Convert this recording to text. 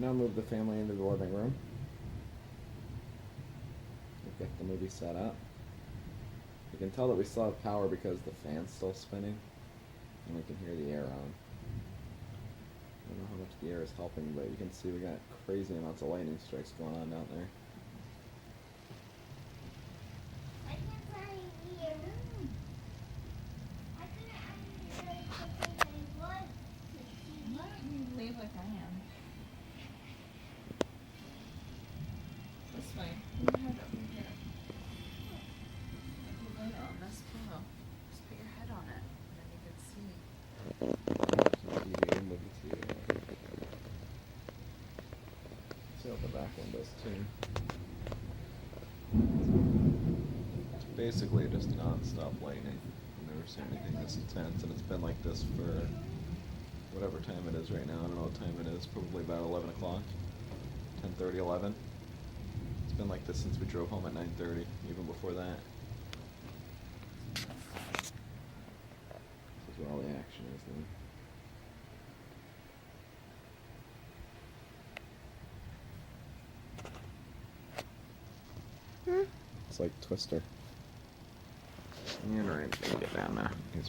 Now move the family into the living room. We'll get the movie set up. You can tell that we still have power because the fan's still spinning, and we can hear the air on. I don't know how much the air is helping, but you can see we got crazy amounts of lightning strikes going on down there. Why don't you leave like I am? This way. Put your head over here. If you lay on this pillow, just put your head on it, and then you can see. TV, move the TV. See out the back windows too. It's basically just non-stop lightning. I've never seen anything this intense, and it's been like this for whatever time it is right now. I don't know what time it is. Probably about 11 o'clock. 10:30, 11. It's been like this since we drove home at 9:30, even before that. This is where all the action is then. It's like Twister. And right, get down now. He's